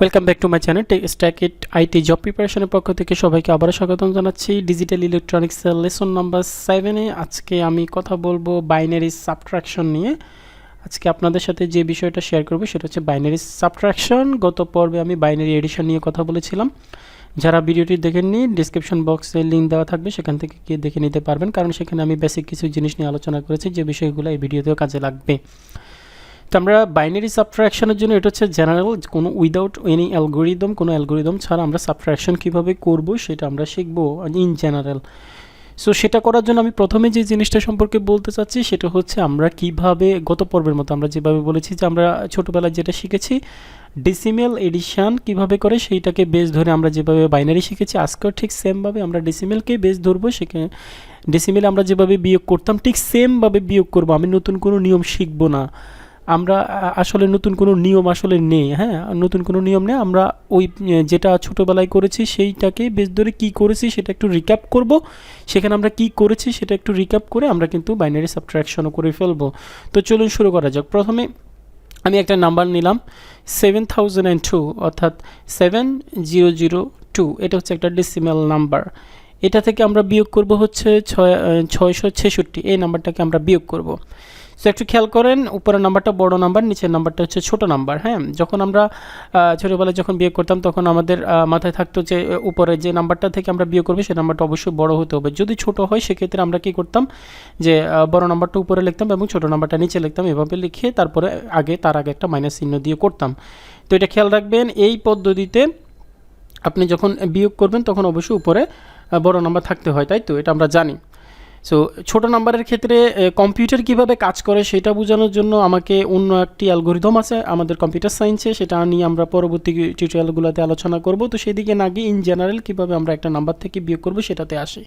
Welcome back to my channel Tech Stack it IT job প্রিপারেশনের পক্ষ থেকে সবাইকে আবারও স্বাগতম জানাচ্ছি ডিজিটাল ইলেকট্রনিক্সের লেসন নাম্বার 7-এ। আজকে আমি কথা বলবো বাইনারি সাবট্রাকশন নিয়ে। আজকে আপনাদের সাথে যে বিষয়টা শেয়ার করব সেটা হচ্ছে বাইনারি সাবট্রাকশন। গত পর্বে আমি বাইনারি এডিশন নিয়ে কথা বলেছিলাম। যারা ভিডিওটি দেখেননি, ডিসক্রিপশন বক্সে লিঙ্ক দেওয়া থাকবে, সেখান থেকে গিয়ে দেখে নিতে পারবেন, কারণ সেখানে আমি বেসিক কিছু জিনিস নিয়ে আলোচনা করেছি যে বিষয়গুলো এই ভিডিওতেও কাজে লাগবে। তো আমরা বাইনারি সাবট্রাকশনের জন্য এটা হচ্ছে জেনারেল, কোনো উইদাউট এনি অ্যালগোরিদম, কোনো অ্যালগোরিদম ছাড়া আমরা সাবট্রাকশন কীভাবে করব সেটা আমরা শিখবো ইন জেনারেল। সো সেটা করার জন্য আমি প্রথমে যে জিনিসটা সম্পর্কে বলতে চাচ্ছি সেটা হচ্ছে আমরা কিভাবে গত পর্বের মতো আমরা যেভাবে বলেছি যে আমরা ছোটোবেলায় যেটা শিখেছি ডেসিমেল এডিশন কিভাবে করে সেইটাকে বেস ধরে আমরা যেভাবে বাইনারি শিখেছি, আজকেও ঠিক সেমভাবে আমরা ডেসিমেলকে বেস ধরবো। সেখানে ডেসিমেল আমরা যেভাবে বিয়োগ করতাম ঠিক সেমভাবে বিয়োগ করব। আমি নতুন কোনো নিয়ম শিখবো না। আমরা আসলে নতুন কোনো নিয়ম আসলে নেই, নতুন কোনো নিয়ম নেই। আমরা ওই যেটা ছোটোবেলায় করেছি সেইটাকে বেশ ধরে কী করেছি সেটা একটু রিক্যাপ করব। সেখানে আমরা কি করেছি সেটা একটু রিক্যাপ করে আমরা কিন্তু বাইনারি সাবট্রাকশনও করে ফেলবো। তো চলুন শুরু করা যাক। প্রথমে আমি একটা নাম্বার নিলাম 7002, অর্থাৎ 7002। এটা হচ্ছে একটা ডেসিমেল নাম্বার। এটা থেকে আমরা বিয়োগ করব হচ্ছে 666। এই নাম্বারটাকে আমরা বিয়োগ করব। সো একটু খেয়াল করেন, উপরের নাম্বারটা বড় নাম্বার, নিচের নাম্বারটা হচ্ছে ছোট নাম্বার। যখন আমরা ছোটোবেলায় যখন বিয়োগ করতাম তখন আমাদের মাথায় থাকতো যে উপরে যে নাম্বারটা থেকে আমরা বিয়োগ করবো সেই নাম্বারটা অবশ্যই বড় হতে হবে। যদি ছোট হয় সেক্ষেত্রে আমরা কি করতাম যে বড় নাম্বারটা উপরে লিখতাম এবং ছোট নাম্বারটা নিচে লিখতাম, এভাবে লিখে তারপরে তার আগে একটা মাইনাস চিহ্ন দিয়ে করতাম। তো এটা খেয়াল রাখবেন, এই পদ্ধতিতে আপনি যখন বিয়োগ করবেন তখন অবশ্যই উপরে বড় নাম্বার থাকতে হয়, তাই তো? এটা আমরা জানি। সো ছোটো নাম্বারের ক্ষেত্রে কম্পিউটার কিভাবে কাজ করে সেটা বোঝানোর জন্য আমাকে অন্য একটি অ্যালগোরিদম আছে আমাদের কম্পিউটার সায়েন্সে, সেটা নিয়ে আমরা পরবর্তী টিউটোরিয়ালগুলোতে আলোচনা করব। তো সেদিকে না গিয়ে ইন জেনারেল কীভাবে আমরা একটা নাম্বার থেকে বিয়োগ করব সেটাতে আসি।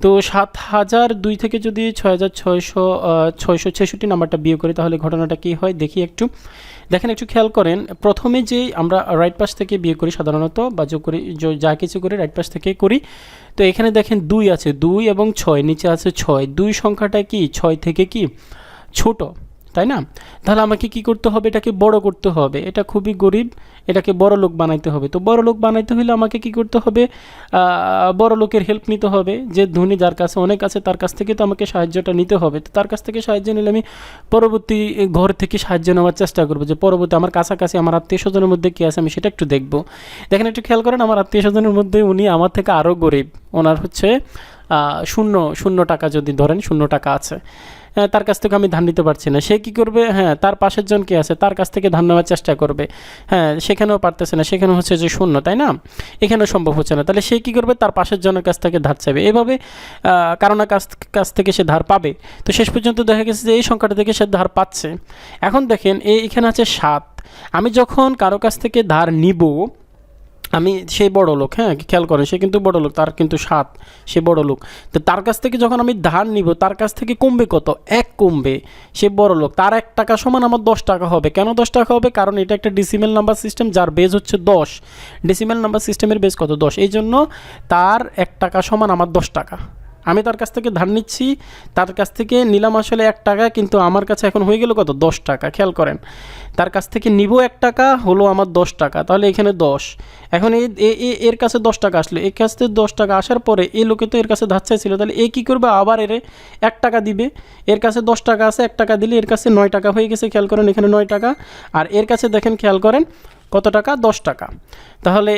তো 7002 থেকে যদি 6666 নাম্বারটা বিয়োগ করি তাহলে ঘটনাটা কী হয় দেখি একটু। দেখেন, একটু খেয়াল করেন, প্রথমে যেই আমরা রাইট পাশ থেকে বিয়োগ করি সাধারণত, বা যোগ করি, যা কিছু করি রাইট পাশ থেকে করি। তো এখানে দেখেন 2 আছে, 2 এবং 6, নিচে আছে 6। 2 সংখ্যাটা কি 6 থেকে কি ছোট, তাই না? তাহলে আমাকে কি করতে হবে? এটাকে বড় করতে হবে। এটা খুবই গরিব, এটাকে বড় লোক বানাইতে হবে। তো বড় লোক বানাইতে হলে আমাকে কি করতে হবে? বড় লোকের হেল্প নিতে হবে। যে ধনী, যার কাছে অনেক আছে, তার কাছ থেকে তো আমাকে সাহায্যটা নিতে হবে। তো তার কাছ থেকে সাহায্য নিলে আমি পরবর্তী ঘর থেকে সাহায্য নেওয়ার চেষ্টা করবো, যে পরবর্তী আমার কাছাকাছি আমার আত্মীয় স্বজনের মধ্যে কী আছে আমি সেটা একটু দেখবো। দেখেন, একটু খেয়াল করেন, আমার আত্মীয় স্বজনের মধ্যে উনি আমার থেকে আরও গরিব। ওনার হচ্ছে শূন্য টাকা, যদি ধরেন 0 টাকা আছে, তার কাছ থেকে আমি ধান নিতে পারছি না। সে কি করবে? তার পাশের জন কে আছে, তার কাছ থেকে ধান নেওয়ার চেষ্টা করবে। সেখানেও পারতেছে না, সেখানে হচ্ছে যে 0, তাই না? এখানেও সম্ভব হচ্ছে না। তাহলে সে কি করবে? তার পাশের জনের কাছ থেকে ধার চাইবে। এভাবে কারো না কাছ থেকে সে ধার পাবে। তো শেষ পর্যন্ত দেখা গেছে যে এই সংখ্যাটা থেকে সে ধার পাচ্ছে। এখন দেখেন, এখানে আছে 7। আমি যখন কারো কাছ থেকে ধার নিব, আমি সেই বড় লোক, খেয়াল করেন, সে কিন্তু বড় লোক, তার কিন্তু 7, সে বড় লোক। তো তার কাছ থেকে যখন আমি ধার নিব, তার কাছ থেকে কমবে কত? 1 কমবে। সে বড় লোক, তার 1 টাকা সমান আমার 10 টাকা হবে। কেন 10 টাকা হবে? কারণ এটা একটা ডেসিমেল নাম্বার সিস্টেম, যার বেজ হচ্ছে 10। ডেসিমেল নাম্বার সিস্টেমের বেজ কত? 10। এই জন্য তার 1 টাকা সমান আমার 10 টাকা। আমি তার কাছ থেকে ধার নিচ্ছি, তার কাছ থেকে নিলাম আসলে 1 টাকা, কিন্তু আমার কাছে এখন হয়ে গেল কত? 10 টাকা। খেয়াল করেন, তার কাছ থেকে নিব 1 টাকা, হলো আমার 10 টাকা। তাহলে এখানে 10। এখন এর কাছে 10 টাকা আসলো, এর কাছে 10 টাকা আসার পরে এই লোকে তো এর কাছে ধার চাইছিল, তাহলে এ কী করবে? আবার এর 1 টাকা দিবে। এর কাছে 10 টাকা আছে, 1 টাকা দিলে এর কাছে 9 টাকা হয়ে গেছে। খেয়াল করেন, এখানে 9 টাকা। আর এর কাছে দেখেন, খেয়াল করেন কত টাকা? 10 টাকা। তাহলে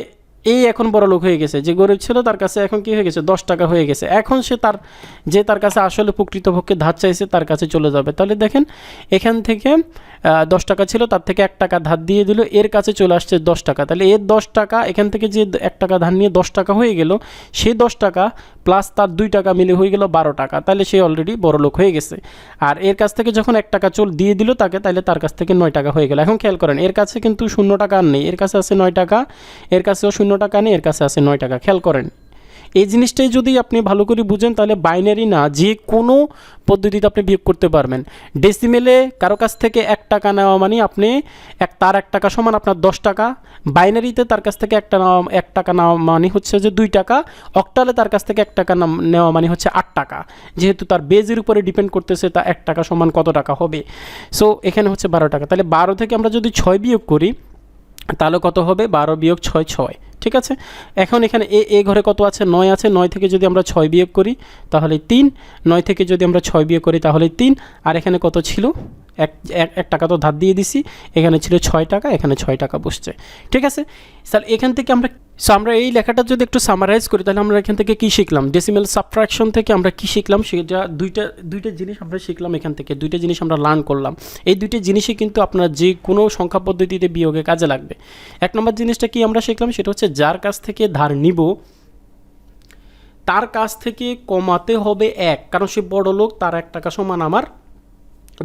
এই এখন বড় লোক হয়ে গেছে। যে গরিব ছিল তার কাছে এখন কি হয়ে গেছে? 10 টাকা হয়ে গেছে। এখন সে তার কাছে আসলে প্রকৃতপক্ষে ধার চাইছে তার কাছে চলে যাবে। তাহলে দেখেন, এখান থেকে 10 টাকা ছিল, তার থেকে 1 টাকা ধার দিয়ে দিল, এর কাছে চলে আসছে 10 টাকা। তাহলে এর 10 টাকা, এখান থেকে যে 1 টাকা ধার নিয়ে 10 টাকা হয়ে গেল, সেই 10 টাকা প্লাস তার 2 টাকা মিলে হয়ে গেল 12 টাকা। তাহলে সে অলরেডি বড় লোক হয়ে গেছে। আর এর কাছ থেকে যখন 1 টাকা দিয়ে দিল তাকে, তাহলে তার কাছ থেকে 9 টাকা হয়ে গেল। এখন খেয়াল করেন, এর কাছে কিন্তু 0 টাকা আর নেই, এর কাছে আছে 9 টাকা, এর কাছেও 0 টাকা নেই, এর কাছে আছে 9 টাকা। খেয়াল করেন, এই জিনিসটাই যদি আপনি ভালো করে বুঝেন তাহলে বাইনারি না, যে কোনো পদ্ধতিতে আপনি বিয়োগ করতে পারবেন। ডেসিমেলে কারো কাছ থেকে 1 টাকা নেওয়া মানে আপনি তার 1 টাকা সমান আপনার 10 টাকা। বাইনারিতে তার কাছ থেকে 1 টাকা নেওয়া মানে হচ্ছে যে 2 টাকা। অক্টালে তার কাছ থেকে 1 টাকা নেওয়া মানে হচ্ছে 8 টাকা। যেহেতু তার বেজের উপরে ডিপেন্ড করতেছে তা 1 টাকা সমান কত টাকা হবে। সো এখানে হচ্ছে 12 টাকা। তাহলে 12 থেকে আমরা যদি 6 বিয়োগ করি, তাহলে কত হবে 12 বিয়োগ 6 6, ঠিক আছে। এখন এখানে এ ঘরে কত আছে 9 আছে, 9 থেকে যদি আমরা 6 বিয়োগ করি তাহলে 3, 9 থেকে যদি আমরা 6 বিয়োগ করি তাহলে 3, আর এখানে কত ছিল 1 টাকা তো ধার দিয়ে দিছি, এখানে ছিল 6 টাকা, এখানে 6 টাকা বসছে, ঠিক আছে। তাহলে এখান থেকে আমরা এই লেখাটা যদি একটু সামারাইজ করি তাহলে আমরা এখান থেকে কি শিখলাম, ডেসিমেল সাবট্রাকশন থেকে আমরা কি শিখলাম, সেটা দুইটা জিনিস আমরা শিখলাম এখান থেকে, দুইটা জিনিস আমরা লার্ন করলাম। এই দুইটা জিনিসই কিন্তু আপনার যে কোনো সংখ্যা পদ্ধতিতে বিয়োগে কাজে লাগবে। 1 নম্বর জিনিসটা কি আমরা শিখলাম, সেটা হচ্ছে যার কাছ থেকে ধার নিব তার কাছ থেকে কমাতে হবে 1, কারণ সে বড় লোক, তার 1 টাকা সমান আমার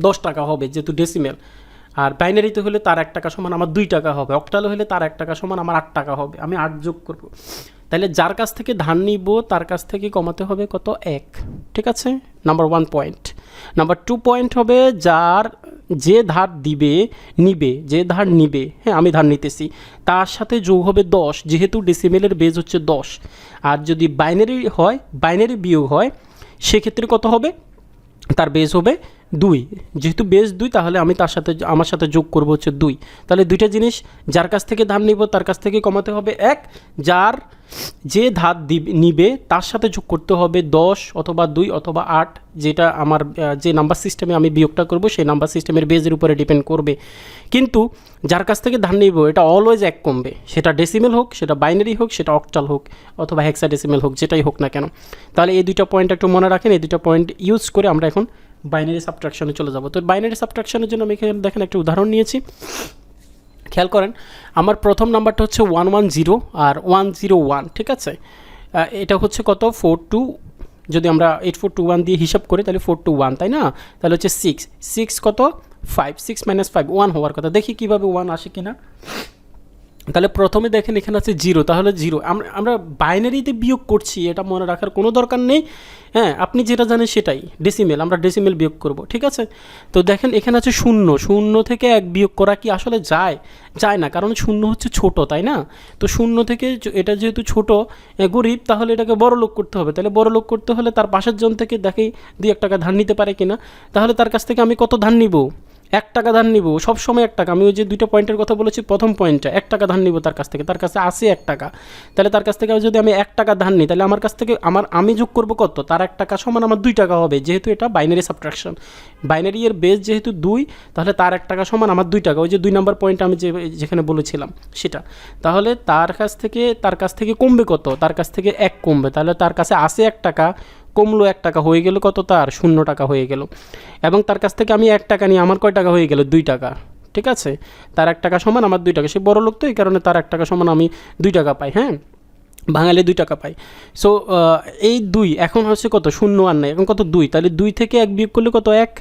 10 টাকা হবে যেহেতু ডেসিমেল। আর বাইনারিতে হলে তার 1 টাকা সমান আমার 2 টাকা হবে, অক্টালে হলে তার 1 টাকা সমান আমার 8 টাকা হবে, আমি 8 যোগ করব। তাহলে যার কাছ থেকে ধার নিব তার কাছ থেকে কমাতে হবে কত 1, ঠিক আছে, নাম্বার 1 পয়েন্ট। নাম্বার 2 পয়েন্ট হবে যে ধার নিবে, হ্যাঁ আমি ধার নিতেছি, তার সাথে যোগ হবে 10, যেহেতু ডেসিমেলের বেজ হচ্ছে 10। আর যদি বাইনারি বিয়োগ হয় সেক্ষেত্রে কত হবে, তার বেজ হবে 2, যেহেতু বেজ 2 তাহলে আমি আমার সাথে যোগ করব হচ্ছে 2। তাহলে দুইটা জিনিস, যার কাছ থেকে ধার নিব তার কাছ থেকে কমাতে হবে 1, যে ধার নিবে তার সাথে যোগ করতে হবে 10 অথবা 2 অথবা 8, যেটা আমার যে নাম্বার সিস্টেমে আমি বিয়োগটা করব সেই নাম্বার সিস্টেমের বেজের উপরে ডিপেন্ড করবে। কিন্তু যার কাছ থেকে ধার নিব এটা অলওয়েজ 1 কমবে, সেটা ডেসিমেল হোক, সেটা বাইনারি হোক, সেটা অক্টাল হোক অথবা হেক্সাডেসিমেল হোক, যেটাই হোক না কেন। তাহলে এই দুইটা পয়েন্ট একটু মনে রাখেন, এই দুইটা পয়েন্ট ইউজ করে আমরা এখন বাইনারি সাবট্রাকশনে চলে যাব। তো বাইনারি সাবট্রাকশনের জন্য আমি এখানে দেখেন একটা উদাহরণ নিয়েছি, খেয়াল করেন। আমার প্রথম নাম্বারটা হচ্ছে 110 আর 101, ঠিক আছে। এটা হচ্ছে কত 42, যদি আমরা 8421 দিয়ে হিসাব করি তাহলে 421, তাই না। তাহলে হচ্ছে 6 কত 5, 6 - 5 1 হওয়ার কথা, দেখি কিভাবে 1 আসে কিনা। তাহলে প্রথমে দেখেন এখানে আছে 0, তাহলে 0 আমরা বাইনারিতে বিয়োগ করছি, এটা মনে রাখার কোনো দরকার নেই। হ্যাঁ, আপনি যেটা জানেন সেটাই, ডেসিমেল, আমরা ডেসিমেল বিয়োগ করব, ঠিক আছে। তো দেখেন এখানে আছে 0 থেকে 1 বিয়োগ করা কি আসলে যায় না, কারণ 0 হচ্ছে ছোট, তাই না। তো 0 থেকে এটা যেহেতু ছোট, গরিব, তাহলে এটাকে বড় লোক করতে হবে। তাহলে বড় লোক করতে হলে তার পাশের জন থেকে দেখি 2-1 টাকা ধার নিতে পারে কিনা। তাহলে তার কাছ থেকে আমি কত ধার নিব, 1 টাকা ধার নিব, সবসময় 1 টাকা। আমি ওই যে 2টা পয়েন্টের কথা বলেছি, প্রথম পয়েন্টটা 1 টাকা ধার নিব তার কাছ থেকে, তার কাছে আসে 1 টাকা। তাহলে তার কাছ থেকে যদি আমি 1 টাকা ধার নিই তাহলে আমার কাছ থেকে আমি যোগ করব কত, তার 1 টাকা সমান আমার 2 টাকা হবে, যেহেতু এটা বাইনারি সাবট্রাকশন। বাইনারি এর বেস যেহেতু 2, তাহলে তার 1 টাকা সমান আমার 2 টাকা, ওই যে 2 নম্বর পয়েন্ট আমি যেখানে বলেছিলাম সেটা। তাহলে তার কাছ থেকে কমবে কত, তার কাছ থেকে 1 কমবে, তাহলে তার কাছে আসে 1 টাকা, কমলো 1 টাকা, হয়ে গেল কত, তার 0 টাকা হয়ে গেল। এবং তার কাছ থেকে আমি 1 টাকা নিয়ে আমার কয় টাকা হয়ে গেল, 2 টাকা, ঠিক আছে। তার 1 টাকা সমান আমার 2 টাকা, সে বড় লোক তো এই কারণে তার 1 টাকা সমান আমি 2 টাকা পাই, হ্যাঁ, বাঙালি 2 টাকা পাই। সো এই 2 এখন হচ্ছে কত, 0 আর নাই, এখন কত 2, তাহলে 2 থেকে 1 বিয়োগ করলে কত 1,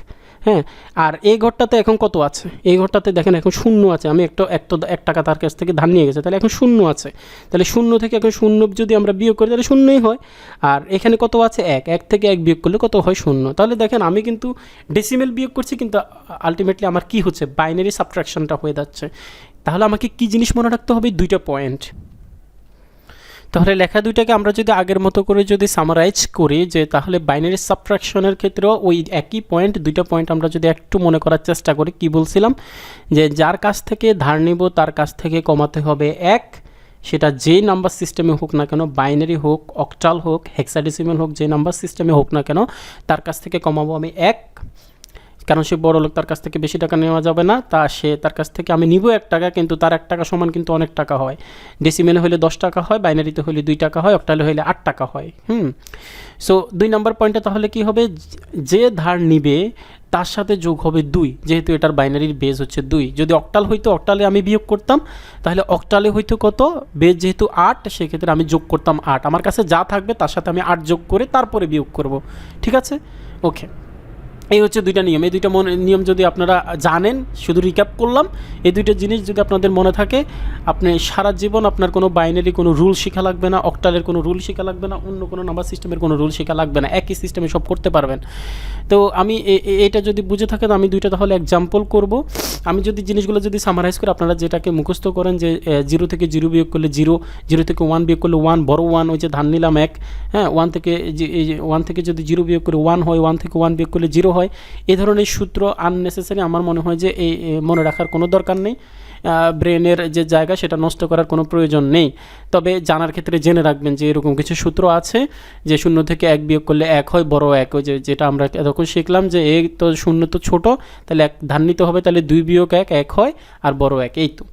হ্যাঁ। আর এই ঘরটাতে এখন কত আছে, এই ঘরটাতে দেখেন এখন 0 আছে, আমি 1 টাকা তার কাছ থেকে ধার নিয়ে গেছে, তাহলে এখন 0 আছে। তাহলে 0 থেকে এখন 0 যদি আমরা বিয়োগ করি তাহলে 0ই হয়। আর এখানে কত আছে 1 থেকে 1 বিয়োগ করলে কত হয় 0। তাহলে দেখেন আমি কিন্তু ডেসিমেল বিয়োগ করছি, কিন্তু আলটিমেটলি আমার কি হচ্ছে, বাইনারি সাবট্রাকশনটা হয়ে যাচ্ছে। তাহলে আমাকে কি জিনিস মনে রাখতে হবে, 2টা পয়েন্ট। তাহলে লেখা দুইটাকে আমরা যদি আগের মতো করে যদি সামারাইজ করি, যে তাহলে বাইনারি সাবট্রাকশনের ক্ষেত্রেও ওই একই পয়েন্ট, 2টা পয়েন্ট আমরা যদি একটু মনে করার চেষ্টা করি, কি বলছিলাম, যে যার কাছ থেকে ধার নিব তার কাছ থেকে কমাতে হবে 1, সেটা যেই নাম্বার সিস্টেমে হোক না কেন, বাইনারি হোক, অক্টাল হোক, হেক্সাডেসিমাল হোক, যে নাম্বার সিস্টেমে হোক না কেন, তার কাছ থেকে কমাবো আমি 1, কারণ সে বড় লোক, তার কাছ থেকে বেশি টাকা নেওয়া যাবে না। তার কাছ থেকে আমি নিব 1 টাকা, কিন্তু তার 1 টাকা সমান কিন্তু অনেক টাকা হয়। ডেসিমেলে হলে 10 টাকা হয়, বাইনারিতে হলে 2 টাকা হয়, অক্টালে হলে 8 টাকা হয়। সো 2 নম্বর পয়েন্টে তাহলে কি হবে, যে ধার নিবে তার সাথে যোগ হবে 2, যেহেতু এটার বাইনারির বেজ হচ্ছে 2। যদি অক্টাল হইতো, অক্টালে আমি বিয়োগ করতাম, তাহলে অক্টালে হইতো কত, বেজ যেহেতু 8, সেক্ষেত্রে আমি যোগ করতাম 8। আমার কাছে যা থাকবে তার সাথে আমি 8 যোগ করে তারপরে বিয়োগ করব, ঠিক আছে, ওকে। এই হচ্ছে 2টা নিয়ম। এই 2টা নিয়ম যদি আপনারা জানেন, শুধু রিক্যাপ করলাম, এই 2টা জিনিস যদি আপনাদের মনে থাকে, আপনি সারা জীবন আপনার কোনো বাইনারি কোনো রুল শেখা লাগবে না, অক্টালের কোনো রুল শেখা লাগবে না, অন্য কোনো নাম্বার সিস্টেমের কোনো রুল শেখা লাগবে না, একই সিস্টেমে সব করতে পারবেন। তো আমি এটা যদি বুঝে থাকেন, আমি 2টা তাহলে এক্সাম্পল করব। আমি যদি জিনিসগুলো যদি সামারাইজ করে, আপনারা যেটাকে মুখস্থ করেন, যে 0 থেকে 0 বিয়োগ করলে 0, 0 থেকে 1 বিয়োগ করলে 1, বড় 1, ওই যে ধার নিলাম 1, হ্যাঁ, 1 থেকে যদি 0 বিয়োগ করে 1 হয়, 1 থেকে 1 বিয়োগ করলে 0 হয়। এই ধরনের সূত্র আননেসেসারি আমার মনে হয় যে এই মনে রাখার কোনো দরকার নেই, ব্রেনের যে জায়গা সেটা নষ্ট করার কোনো প্রয়োজন নেই। তবে জানার ক্ষেত্রে জেনে রাখবেন যে এরকম কিছু সূত্র আছে যে 0 থেকে 1 বিয়োগ করলে 1 হয়, বড় 1, ওই যেটা আমরা তখন শিখলাম যে এই তো 0 তো ছোট, তাহলে 1 ধার নিতে হবে, তাহলে 2 বিয়োগ 1 1 হয়, আর বড় 1, এই তো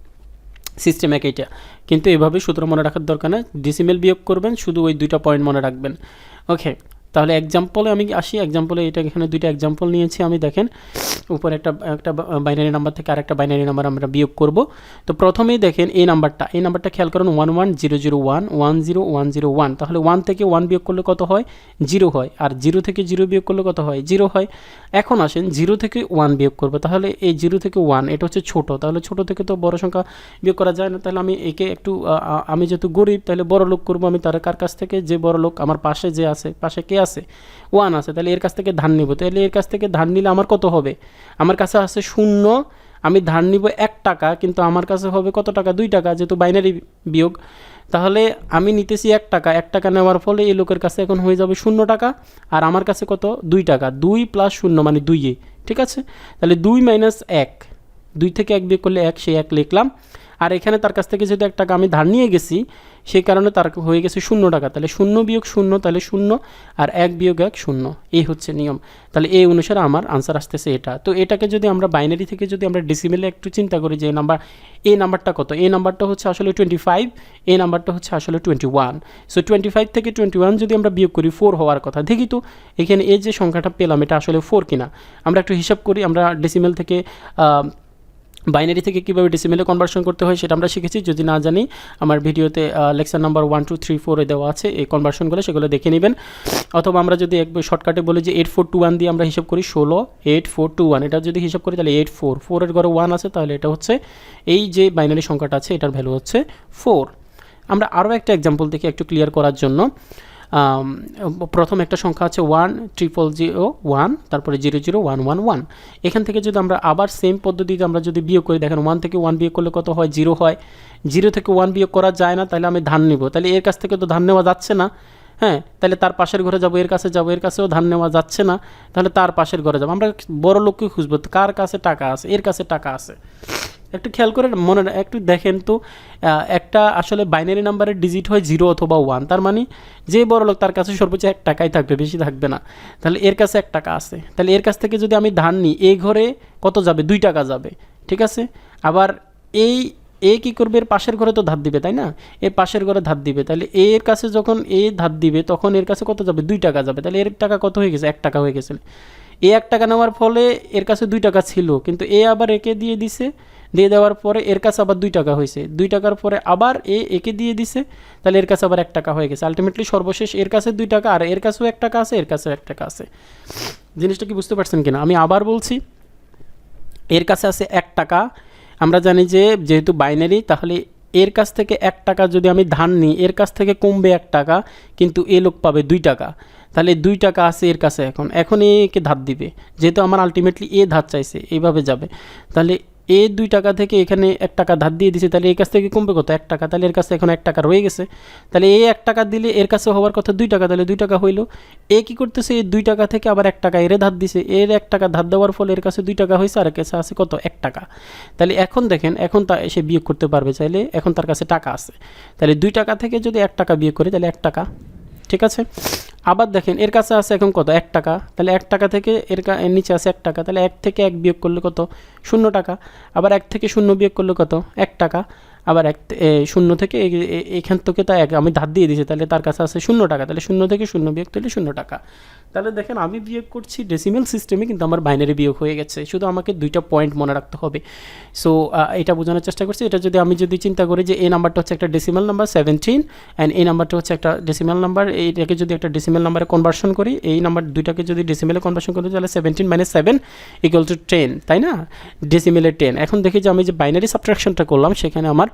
সিস্টেম এক এইটা। কিন্তু এভাবে সূত্র মনে রাখার দরকার নেই, ডিসিমেল বিয়োগ করবেন, শুধু ওই 2টা পয়েন্ট মনে রাখবেন। ওকে, তাহলে এক্সাম্পলে আমি আসি। এক্সাম্পলে এটা এখানে 2টা এক্সাম্পল নিয়েছি আমি। দেখেন উপরে একটা বাইনারি নাম্বার থেকে আরেকটা বাইনারি নাম্বার আমরা বিয়োগ করব। তো প্রথমেই দেখেন এই নাম্বারটা খেয়াল করুন, 11001 10101। তাহলে 1 থেকে 1 বিয়োগ করলে কত হয়? 0 হয়। আর 0 থেকে 0 বিয়োগ করলে কত হয়? 0 হয়। এখন আসেন 0 থেকে 1 বিয়োগ করবো। তাহলে এই 0 থেকে 1 এটা হচ্ছে ছোট, তাহলে ছোট থেকে তো বড় সংখ্যা বিয়োগ করা যায় না। তাহলে আমি একে একটু আমি যেহেতু গরিব, তাহলে বড় লোক করবো আমি। তার কার কাছ থেকে? যে বড় লোক আমার পাশে যে আছে, পাশে কে আছে? 1 আছে, তাহলে এর কাছ থেকে ধার নিব। তাহলে এর কাছ থেকে ধার নিলে আমার কত হবে? আমার কাছে আছে 0, আমি ধার নিব 1 টাকা, কিন্তু আমার কাছে হবে কত টাকা? 2 টাকা, যেহেতু বাইনারি বিয়োগ। তাহলে আমি নিতেছি 1 টাকা, 1 টাকা নেওয়ার ফলে এই লোকের কাছে এখন হয়ে যাবে 0 টাকা, আর আমার কাছে কত? 2 টাকা। 2 প্লাস 0 মানে 2, ঠিক আছে? তাহলে 2 মাইনাস 1, 2 থেকে 1 বিয়োগ করলে 1, সেই 1 লিখলাম। আর এখানে তার কাছ থেকে যেহেতু 1 টাকা আমি ধার নিয়ে গেছি, সেই কারণে তার হয়ে গেছে 0 টাকা। তাহলে 0 বিয়োগ 0, তাহলে 0, আর 1 বিয়োগ 1 0, এই হচ্ছে নিয়ম। তাহলে এই অনুসারে আমার আনসার আসতেছে এটা। তো এটাকে যদি আমরা বাইনারি থেকে যদি আমরা ডেসিমেলে একটু চিন্তা করি যে এই নাম্বারটা কত? এই নাম্বারটা হচ্ছে আসলে 25, এই নাম্বারটা হচ্ছে আসলে 21। সো 25 থেকে 21 যদি আমরা বিয়োগ করি, 4 হওয়ার কথা। দেখি তো এখানে এই যে সংখ্যাটা পেলাম এটা আসলে 4 কিনা। আমরা একটু হিসাব করি। আমরা ডেসিমেল থেকে বাইনারি থেকে কীভাবে ডেসিমেলে কনভার্সন করতে হয় সেটা আমরা শিখেছি। যদি না জানি, আমার ভিডিওতে লেকচার নাম্বার 1 2 3 4 দেওয়া আছে এই কনভার্সনগুলো, সেগুলো দেখে নেবেন। অথবা আমরা যদি একবার শর্টকাটে বলি যে 8421 দিয়ে আমরা হিসাব করি 16, 8421, এটা যদি হিসাব করি তাহলে 84, 4 এর ঘরে 1 আছে, তাহলে এটা হচ্ছে এই যে বাইনারি সংখ্যাটা আছে এটার ভ্যালু হচ্ছে 4। আমরা আরও একটা এক্সাম্পল দেখি একটু ক্লিয়ার করার জন্য। প্রথম একটা সংখ্যা আছে 10001, তারপরে 00111। এখান থেকে যদি আমরা আবার সেম পদ্ধতিতে আমরা যদি বিয়োগ করি, দেখেন 1 থেকে 1 বিয়োগ করলে কত হয়? 0 হয়। 0 থেকে 1 বিয়োগ করা যায় না, তাহলে আমি ধার নিব। তাহলে এর কাছ থেকে তো ধার নেওয়া যাচ্ছে না, হ্যাঁ, তাহলে তার পাশের ঘরে যাবো, এর কাছে যাবো, এর কাছেও ধার নেওয়া যাচ্ছে না, তাহলে তার পাশের ঘরে যাবো। আমরা বড় লোককে খুঁজবো, কার কাছে টাকা আছে? এর কাছে টাকা আছে। একটু খেয়াল করে মনে একটু দেখেন তো, একটা আসলে বাইনারি নাম্বারের ডিজিট হয় 0 অথবা 1, তার মানে যে বড় লোক তার কাছে সর্বোচ্চ 1 টাকাই থাকবে, বেশি থাকবে না। তাহলে এর কাছে 1 টাকা আছে, তাহলে এর কাছ থেকে যদি আমি ধার নিই, এই ঘরে কত যাবে? 2 টাকা যাবে, ঠিক আছে? আবার এ কী করবে? এর পাশের ঘরে তো ধার দিবে, তাই না? এর পাশের ঘরে ধার দিবে, তাহলে এর কাছে যখন ধার দিবে তখন এর কাছে কত যাবে? 2 টাকা যাবে। তাহলে এর টাকা কত হয়ে গেছে? 1 টাকা হয়ে গেছে। 1 টাকা নেওয়ার ফলে এর কাছে 2 টাকা ছিল, কিন্তু আবার একে দিয়ে দিছে, দিয়ে দেওয়ার পরে এর কাছে আবার 2 টাকা হয়েছে। 2 টাকার পরে আবার একে দিয়ে দিছে, তাহলে এর কাছে আবার 1 টাকা হয়ে গেছে। আলটিমেটলি সর্বশেষ এর কাছে 2 টাকা, আর এর কাছেও 1 টাকা আছে, এর কাছেও 1 টাকা আছে। জিনিসটা কি বুঝতে পারছেন কিনা? আমি আবার বলছি, এর কাছে আছে 1 টাকা। আমরা জানি যে যেহেতু বাইনারি, তাহলে এর কাছ থেকে 1 টাকা যদি আমি ধার নিই, এর কাছ থেকে কমবে 1 টাকা, কিন্তু এ লোক পাবে 2 টাকা। তাহলে 2 টাকা আছে এর কাছে, এখন একে ধার দিবে, যেহেতু আমার আলটিমেটলি ধার চাইছে, এইভাবে যাবে। তাহলে 2 টাকা থেকে এখানে 1 টাকা ধার দিয়ে দিছে, তাহলে এর কাছ থেকে কমবে কত? 1 টাকা। তাহলে এর কাছে এখন 1 টাকা রয়ে গেছে। তাহলে 1 টাকা দিলে এর কাছে হওয়ার কথা 2 টাকা, তাহলে 2 টাকা হইলো। কী করতেছে? এই 2 টাকা থেকে আবার 1 টাকা এরে ধার দিছে, এর 1 টাকা ধার দেওয়ার ফলে এর কাছে 2 টাকা হয়েছে, আর এর কাছে আছে কত? 1 টাকা। তাহলে এখন দেখেন, এখন তা এসে বিয়োগ করতে পারবে চাইলে, এখন তার কাছে টাকা আছে। তাহলে 2 টাকা থেকে যদি 1 টাকা বিয়োগ করি, তাহলে 1 টাকা, ঠিক আছে? আবার দেখেন এর কাছে আছে এখন কত? 1 টাকা। তাহলে 1 টাকা থেকে এর নিচে আছে 1 টাকা, তাহলে 1 থেকে 1 বিয়োগ করলে কত? 0 টাকা। আবার 1 থেকে 0 বিয়োগ করলে কত? 1 টাকা। আবার 0 থেকে এখান থেকে তা আমি ধার দিয়ে দিয়েছি, তাহলে তার কাছে আছে 0 টাকা। তাহলে 0 থেকে 0 বিয়োগ করলে 0 টাকা। তাহলে দেখেন আমি বিয়োগ করছি ডেসিমেল সিস্টেমে, কিন্তু আমার বাইনারি বিয়োগ হয়ে গেছে। শুধু আমাকে 2টা পয়েন্ট মনে রাখতে হবে। সো এটা বোঝানোর চেষ্টা করছি। এটা যদি আমি চিন্তা করি যে এই নাম্বারটা হচ্ছে একটা ডেসিমেল নাম্বার 17, অ্যান্ড এই নাম্বারটা হচ্ছে একটা ডেসিমেল নাম্বার, এইটাকে যদি একটা ডেসিমেল নাম্বারে কনভার্সন করি, এই নাম্বার দুইটাকে যদি ডেসিমেলে কনভার্সন করি, তাহলে 17 - 7 = 10, তাই না? ডেসিমেলে 10। এখন দেখি যে আমি যে বাইনারি সাবট্রাকশনটা করলাম, সেখানে আমার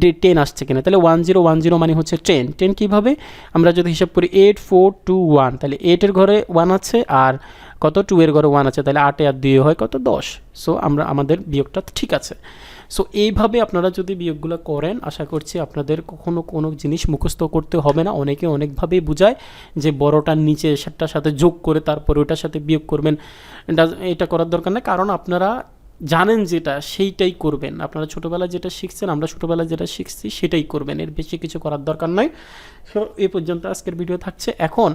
10 আসছে কিনা। তাহলে 1010 মানে হচ্ছে 10। 10 কীভাবে? আমরা যদি হিসাব করি 8421, তাহলে 8 এর ঘরে 1 আছে, আর কত? 2 এর ঘরে 1 আছে, তাহলে 8 আর 2 হয় কত? 10। সো আমাদের বিয়োগটা ঠিক আছে। সো এইভাবে আপনারা যদি বিয়োগগুলো করেন আশা করছি আপনাদের কখনো কোনো জিনিস মুখস্থ করতে হবে না। অনেকে অনেকভাবেই বোঝায় যে বড়টার নিচে সেটার সাথে যোগ করে তারপরে ওটার সাথে বিয়োগ করবেন, এটা করার দরকার নেই, কারণ আপনারা জানেন যেটা সেইটাই করবেন। আপনারা ছোটোবেলায় যেটা শিখছেন, আমরা ছোটোবেলায় যেটা শিখছি সেটাই করবেন, এর বেশি কিছু করার দরকার নয়। সো এই পর্যন্ত আজকের ভিডিও থাকছে। এখন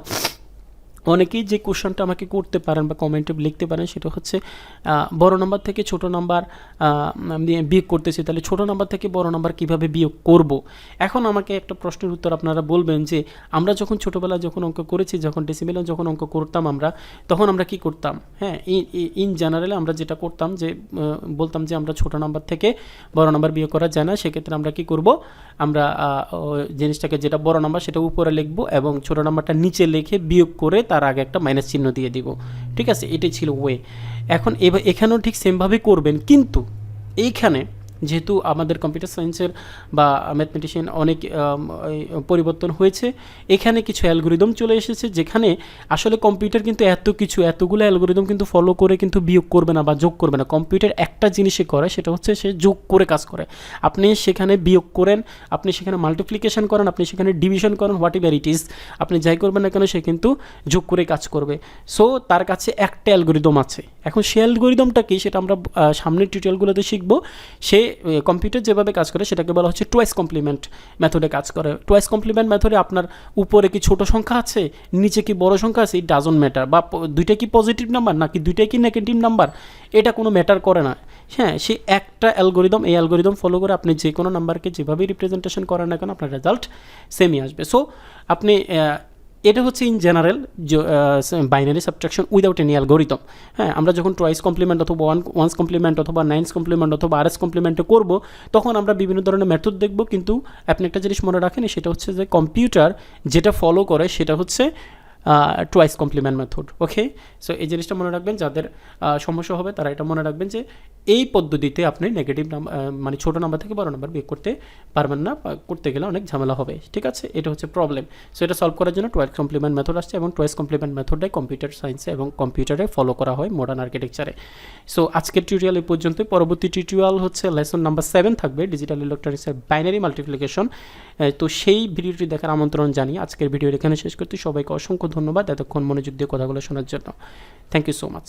অনেকেই যে কোশ্চেনটা আমাকে করতে পারেন বা কমেন্টে লিখতে পারেন সেটা হচ্ছে বড় নাম্বার থেকে ছোট নাম্বার বিয়োগ করতেছি, তাহলে ছোট নাম্বার থেকে বড় নাম্বার কিভাবে বিয়োগ করব। এখন আমাকে একটা প্রশ্নের উত্তর আপনারা বলবেন যে আমরা যখন ছোটোবেলায় যখন অঙ্ক করেছি, যখন ডেসিমেলে যখন অঙ্ক করতাম আমরা, তখন আমরা কি করতাম? হ্যাঁ, ইন জেনারেলে আমরা যেটা করতাম যে বলতাম যে আমরা ছোট নাম্বার থেকে বড় নাম্বার বিয়োগ করা যায় না, সেক্ষেত্রে আমরা কি করব, আমরা জিনিসটাকে যেটা বড় নাম্বার সেটা উপরে লিখব এবং ছোট নাম্বারটা নিচে লিখে বিয়োগ করে তার আগে একটা মাইনাস চিহ্ন দিয়ে দিব। ঠিক আছে, এটাই ছিল ওয়ে। এখন এখানেও ঠিক সেমভাবে করবেন, কিন্তু এইখানে যেহেতু আমাদের কম্পিউটার সায়েন্সের বা ম্যাথমেটিশিয়ান অনেক পরিবর্তন হয়েছে, এখানে কিছু অ্যালগোরিদম চলে এসেছে যেখানে আসলে কম্পিউটার কিন্তু এতগুলো অ্যালগোরিদম কিন্তু ফলো করে কিন্তু বিয়োগ করবে না বা যোগ করবে না। কম্পিউটার একটা জিনিসে করে, সেটা হচ্ছে সে যোগ করে কাজ করে। আপনি সেখানে বিয়োগ করেন, আপনি সেখানে মাল্টিপ্লিকেশন করেন, আপনি সেখানে ডিভিশন করেন, হোয়াট এভার ইট ইজ, আপনি যাই করবেন না কেন সে কিন্তু যোগ করে কাজ করবে। সো তার কাছে একটা অ্যালগোরিদম আছে। এখন সেই অ্যালগোরিদমটা কি সেটা আমরা সামনের টিউটোরিয়ালগুলোতে শিখবো। সে কম্পিউটার যেভাবে কাজ করে সেটাকে বলা হচ্ছে টুয়াইস কমপ্লিমেন্ট মেথডে কাজ করে। টুয়াইস কমপ্লিমেন্ট মেথডে আপনার উপরে কি ছোট সংখ্যা আছে, নিচে কি বড় সংখ্যা আছে, ইট ডাজন্ট ম্যাটার, বা দুইটা কি পজিটিভ নাম্বার নাকি দুইটাই কি নেগেটিভ নাম্বার, এটা কোনো ম্যাটার করে না। হ্যাঁ, সে একটা অ্যালগোরিদম, এই অ্যালগোরিদম ফলো করে আপনি যে কোনো নাম্বারকে যেভাবেই রিপ্রেজেন্টেশন করেন না কেন আপনার রেজাল্ট সেমই আসবে। সো আপনি এটা হচ্ছে in general binary subtraction without any algorithm. হ্যাঁ, আমরা যখন টয়েস কমপ্লিমেন্ট অথবা ওয়ান্স কমপ্লিমেন্ট অথবা নাইনস কমপ্লিমেন্ট অথবা আরএস কমপ্লিমেন্টে করব, তখন আমরা বিভিন্ন ধরনের মেথড দেখব। কিন্তু আপনি একটা জিনিস মনে রাখেন, সেটা হচ্ছে যে কম্পিউটার যেটা ফলো করে সেটা হচ্ছে টুয়াইস কমপ্লিমেন্ট মেথড। ওকে, সো এই জিনিসটা মনে রাখবেন। যাদের সমস্যা হবে তারা এটা মনে রাখবেন যে এই পদ্ধতিতে আপনি নেগেটিভ নাম্বার মানে ছোটো নাম্বার থেকে বড় নাম্বার বিয়োগ করতে পারবেন না, করতে গেলে অনেক ঝামেলা হবে। ঠিক আছে, এটা হচ্ছে প্রবলেম। সো এটা সলভ করার জন্য টুয়াইস কমপ্লিমেন্ট মেথড আসছে, এবং টুয়াইস কমপ্লিমেন্ট মেথডটাই কম্পিউটার সায়েন্সে এবং কম্পিউটারে ফলো করা হয় মডার্ন আর্কিটেকচারে। সো আজকের টিউটোরিয়াল এই পর্যন্তই। পরবর্তী টিউটোরিয়াল হচ্ছে লেসন নাম্বার 7 থাকবে, ডিজিটাল ইলেকট্রনিক্সের বাইনারি মাল্টিপ্লিকেশন। তো সেই ভিডিওটি দেখার আমন্ত্রণ জানিয়ে আজকের ভিডিও এখানে শেষ করতে সবাইকে অসংখ্য ধন্যবাদ এতক্ষণ মনোযোগ দিয়ে কথাগুলো শোনার জন্য। Thank you so much.